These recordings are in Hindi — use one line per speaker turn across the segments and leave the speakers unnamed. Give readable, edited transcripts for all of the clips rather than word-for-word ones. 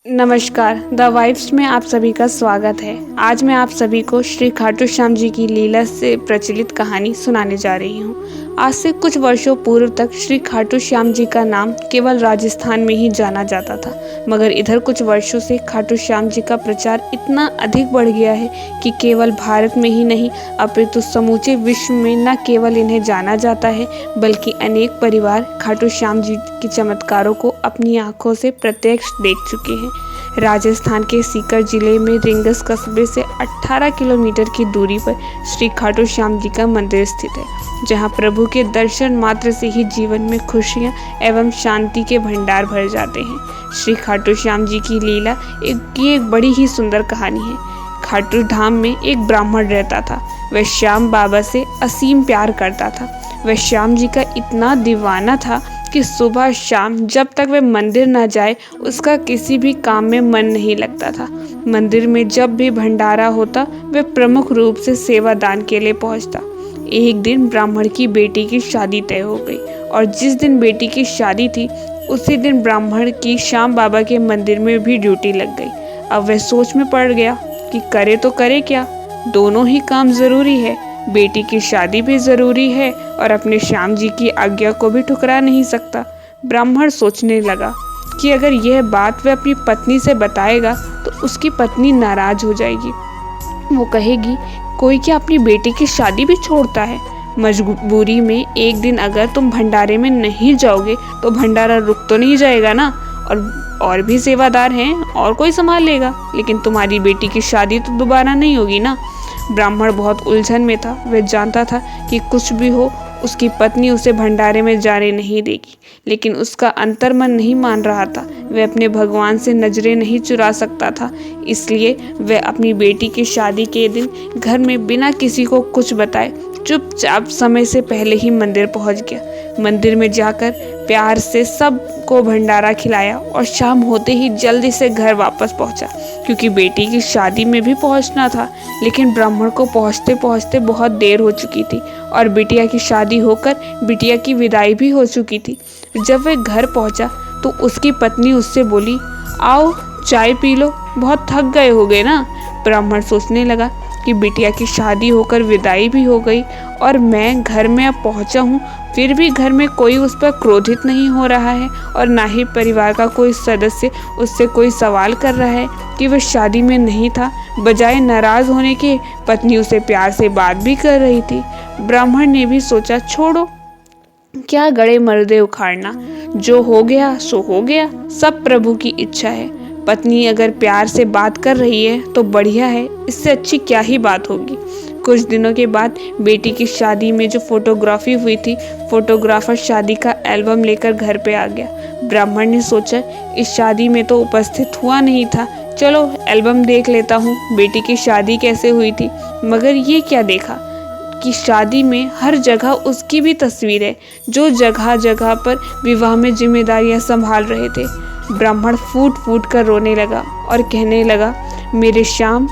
नमस्कार, द वाइब्स में आप सभी का स्वागत है। आज मैं आप सभी को श्री खाटू श्याम जी की लीला से प्रचलित कहानी सुनाने जा रही हूँ। आज से कुछ वर्षों पूर्व तक श्री खाटू श्याम जी का नाम केवल राजस्थान में ही जाना जाता था, मगर इधर कुछ वर्षों से खाटू श्याम जी का प्रचार इतना अधिक बढ़ गया है कि केवल भारत में ही नहीं अपितु समूचे विश्व में न केवल इन्हें जाना जाता है, बल्कि अनेक परिवार खाटू श्याम जी के चमत्कारों को अपनी आंखों से प्रत्यक्ष देख चुके हैं। राजस्थान के सीकर जिले में रिंगस कस्बे से 18 किलोमीटर की दूरी पर श्री खाटू श्याम जी का मंदिर स्थित है, जहां प्रभु के दर्शन मात्र से ही जीवन में खुशियां एवं शांति के भंडार भर जाते हैं। श्री खाटू श्याम जी की लीला एक बड़ी ही सुंदर कहानी है। खाटू धाम में एक ब्राह्मण रहता था। वह श्याम बाबा से असीम प्यार करता था। वह श्याम जी का इतना दीवाना था कि सुबह शाम जब तक वह मंदिर न जाए उसका किसी भी काम में मन नहीं लगता था। मंदिर में जब भी भंडारा होता वह प्रमुख रूप से सेवा दान के लिए पहुंचता। एक दिन ब्राह्मण की बेटी की शादी तय हो गई और जिस दिन बेटी की शादी थी उसी दिन ब्राह्मण की श्याम बाबा के मंदिर में भी ड्यूटी लग गई। अब वह सोच में पड़ गया कि करे तो करे क्या, दोनों ही काम जरूरी है। बेटी की शादी भी जरूरी है और अपने श्याम जी की आज्ञा को भी ठुकरा नहीं सकता। ब्राह्मण सोचने लगा कि अगर यह बात वह अपनी पत्नी से बताएगा तो उसकी पत्नी नाराज हो जाएगी। वो कहेगी कोई क्या अपनी बेटी की शादी भी छोड़ता है। मजबूरी में एक दिन अगर तुम भंडारे में नहीं जाओगे तो भंडारा रुक तो नहीं जाएगा ना, और भी सेवादार हैं और कोई संभाल लेगा, लेकिन तुम्हारी बेटी की शादी तो दोबारा नहीं होगी ना। ब्राह्मण बहुत उलझन में था। वह जानता था कि कुछ भी हो उसकी पत्नी उसे भंडारे में जाने नहीं देगी, लेकिन उसका अंतर्मन नहीं मान रहा था। वह अपने भगवान से नजरें नहीं चुरा सकता था, इसलिए वह अपनी बेटी की शादी के दिन घर में बिना किसी को कुछ बताए चुपचाप समय से पहले ही मंदिर पहुंच गया। मंदिर में जाकर प्यार से सबको भंडारा खिलाया और शाम होते ही जल्दी से घर वापस पहुंचा, क्योंकि बेटी की शादी में भी पहुंचना था। लेकिन ब्राह्मण को पहुंचते पहुंचते बहुत देर हो चुकी थी और बिटिया की शादी होकर बिटिया की विदाई भी हो चुकी थी। जब वह घर पहुंचा तो उसकी पत्नी उससे बोली, आओ चाय पी लो, बहुत थक गए होगे ना। ब्राह्मण सोचने लगा कि बिटिया की शादी होकर विदाई भी हो गई और मैं घर में अब पहुंचा हूँ, फिर भी घर में कोई उस पर क्रोधित नहीं हो रहा है और ना ही परिवार का कोई सदस्य उससे कोई सवाल कर रहा है कि वह शादी में नहीं था। बजाय नाराज होने के पत्नी उसे प्यार से बात भी कर रही थी। ब्राह्मण ने भी सोचा, छोड़ो, क्या गड़े मर्दे उखाड़ना, जो हो गया सो हो गया, सब प्रभु की इच्छा है। पत्नी अगर प्यार से बात कर रही है तो बढ़िया है, इससे अच्छी क्या ही बात होगी। कुछ दिनों के बाद बेटी की शादी में जो फोटोग्राफी हुई थी, फोटोग्राफर शादी का एल्बम लेकर घर पे आ गया। ब्राह्मण ने सोचा इस शादी में तो उपस्थित हुआ नहीं था, चलो एल्बम देख लेता हूँ बेटी की शादी कैसे हुई थी। मगर ये क्या देखा कि शादी में हर जगह उसकी भी तस्वीर है, जो जगह जगह पर विवाह में जिम्मेदारियां संभाल रहे थे। ब्राह्मण फूट फूट कर रोने लगा और कहने लगा, मेरे श्याम,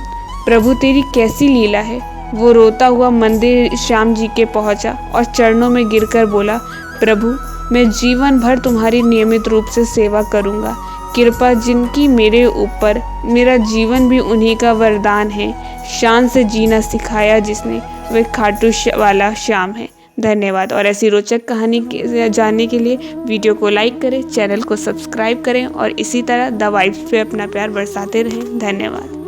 प्रभु तेरी कैसी लीला है। वो रोता हुआ मंदिर श्याम जी के पहुंचा और चरणों में गिरकर बोला, प्रभु मैं जीवन भर तुम्हारी नियमित रूप से सेवा करूंगा। कृपा जिनकी मेरे ऊपर, मेरा जीवन भी उन्हीं का वरदान है। शान से जीना सिखाया जिसने, वह खाटू वाला श्याम है। धन्यवाद। और ऐसी रोचक कहानी जानने के लिए वीडियो को लाइक करें, चैनल को सब्सक्राइब करें और इसी तरह द वाइब्स पे अपना प्यार बरसाते रहें। धन्यवाद।